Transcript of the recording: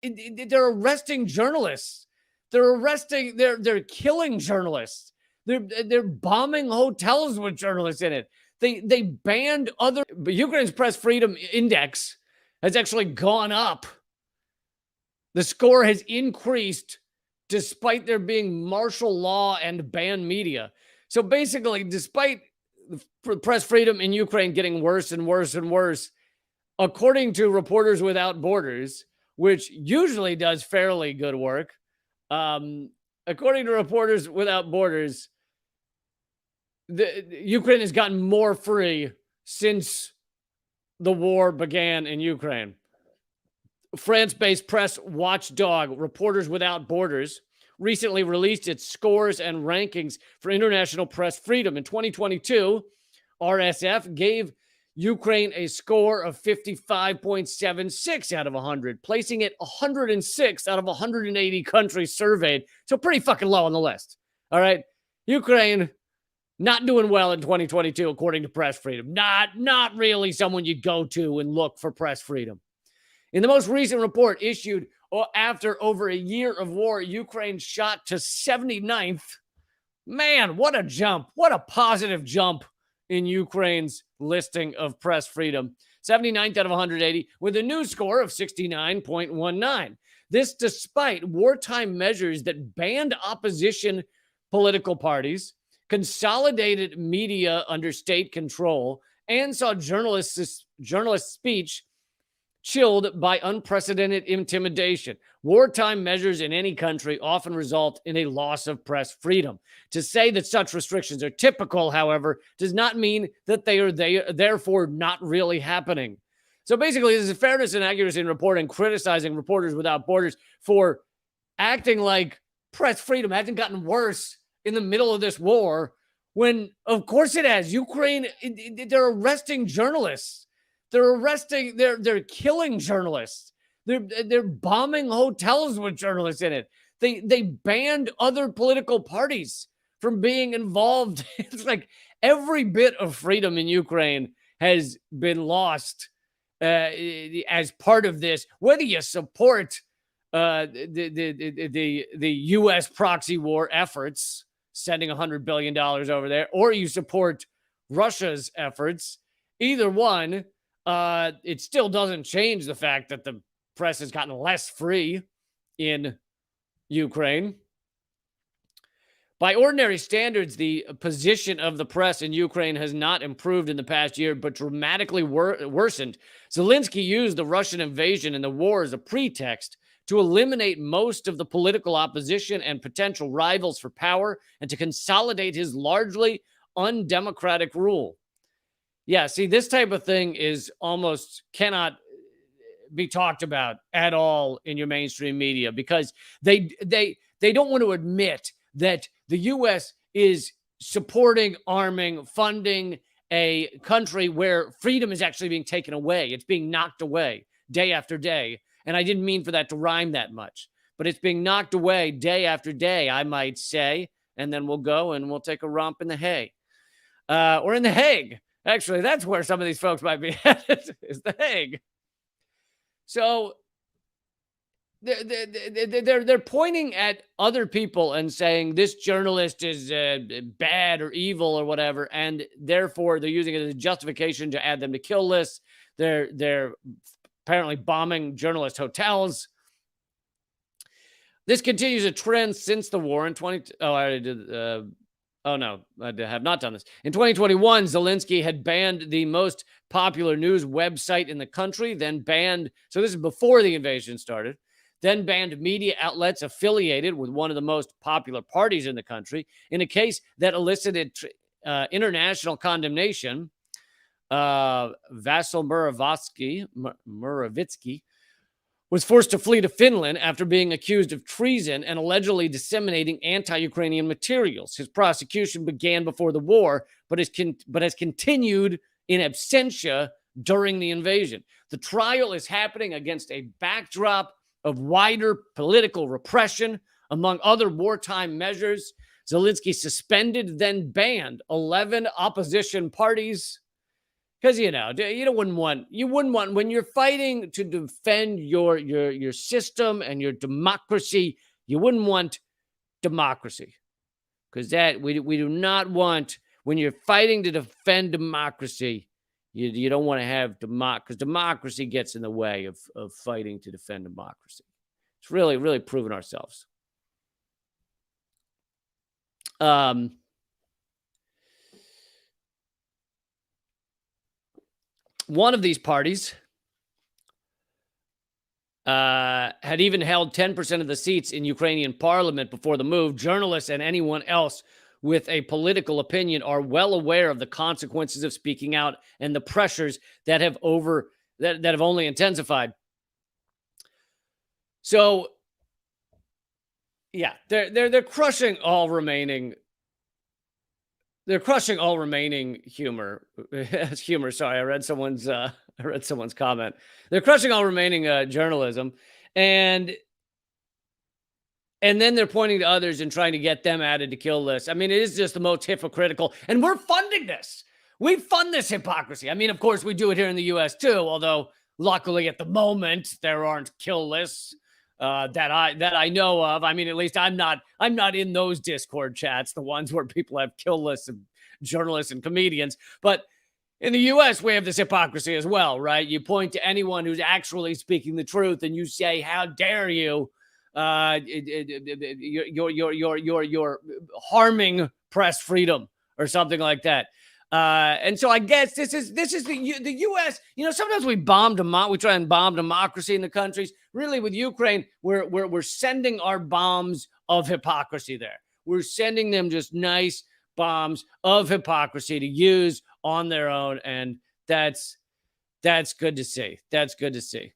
They're arresting journalists. They're killing journalists. They're bombing hotels with journalists in it. They banned other. But Ukraine's press freedom index has actually gone up. The score has increased despite there being martial law and banned media. So basically, despite press freedom in Ukraine getting worse and worse and worse, according to Reporters Without Borders, which usually does fairly good work, according to Reporters Without Borders, Ukraine has gotten more free since the war began in Ukraine. France-based press watchdog Reporters Without Borders recently released its scores and rankings for international press freedom. In 2022, RSF gave Ukraine a score of 55.76 out of 100, placing it 106 out of 180 countries surveyed. So pretty fucking low on the list. All right. Ukraine not doing well in 2022, according to press freedom. Not really someone you go to and look for press freedom. In the most recent report issued after over a year of war, Ukraine shot to 79th. Man, what a jump. What a positive jump in Ukraine's listing of press freedom. 79th out of 180 with a new score of 69.19. This despite wartime measures that banned opposition political parties, consolidated media under state control, and saw journalist speech chilled by unprecedented intimidation. Wartime measures in any country often result in a loss of press freedom. To say that such restrictions are typical, however, does not mean that they are therefore not really happening. So basically, there's a fairness and accuracy in reporting, criticizing Reporters Without Borders for acting like press freedom hasn't gotten worse in the middle of this war, when of course it has. Ukraine, they're arresting journalists. They're killing journalists. They're bombing hotels with journalists in it. They banned other political parties from being involved. It's like every bit of freedom in Ukraine has been lost as part of this. Whether you support the U.S. proxy war efforts, sending $100 billion over there, or you support Russia's efforts, either one, it still doesn't change the fact that the press has gotten less free in Ukraine. By ordinary standards, the position of the press in Ukraine has not improved in the past year, but dramatically worsened. Zelensky used the Russian invasion and the war as a pretext to eliminate most of the political opposition and potential rivals for power and to consolidate his largely undemocratic rule. Yeah, see, this type of thing is almost cannot be talked about at all in your mainstream media, because they don't want to admit that the U.S. is supporting, arming, funding a country where freedom is actually being taken away. It's being knocked away day after day. And I didn't mean for that to rhyme that much, but it's being knocked away day after day, I might say. And then we'll go and we'll take a romp in the hay, or in the Hague. Actually, that's where some of these folks might be headed, is the Hague. So they're pointing at other people and saying this journalist is bad or evil or whatever, and therefore they're using it as a justification to add them to kill lists. They're apparently bombing journalist hotels. This continues a trend since the war in 20. Oh, I already did. Oh, no, I have not done this. In 2021, Zelensky had banned the most popular news website in the country, then banned, so this is before the invasion started, then banned media outlets affiliated with one of the most popular parties in the country in a case that elicited international condemnation. Vasil Muravitsky was forced to flee to Finland after being accused of treason and allegedly disseminating anti-Ukrainian materials. His prosecution began before the war, but has continued in absentia during the invasion. The trial is happening against a backdrop of wider political repression, among other wartime measures. Zelensky suspended, then banned 11 opposition parties Because you wouldn't want when you're fighting to defend your system and your democracy, you wouldn't want democracy. Because that we do not want when you're fighting to defend democracy, you don't want to have because democracy gets in the way of fighting to defend democracy. It's really, really proven ourselves. One of these parties had even held 10% of the seats in Ukrainian parliament before the move. Journalists and anyone else with a political opinion are well aware of the consequences of speaking out and the pressures that have only intensified. So, yeah, they're crushing all remaining. They're crushing all remaining humor. Sorry, I read someone's comment. They're crushing all remaining journalism, and then they're pointing to others and trying to get them added to kill lists. I mean, it is just the most hypocritical, and we're funding this. We fund this hypocrisy. I mean, of course, we do it here in the U.S. too. Although, luckily, at the moment, there aren't kill lists that I know of. I mean, at least I'm not in those Discord chats, the ones where people have kill lists of journalists and comedians. But in the U.S., we have this hypocrisy as well, right? You point to anyone who's actually speaking the truth, and you say, "How dare you? You're harming press freedom," or something like that. And so I guess this is the U.S. Sometimes we try and bomb democracy in the countries. Really, with Ukraine, we're sending our bombs of hypocrisy there. We're sending them just nice bombs of hypocrisy to use on their own, and that's good to see. That's good to see.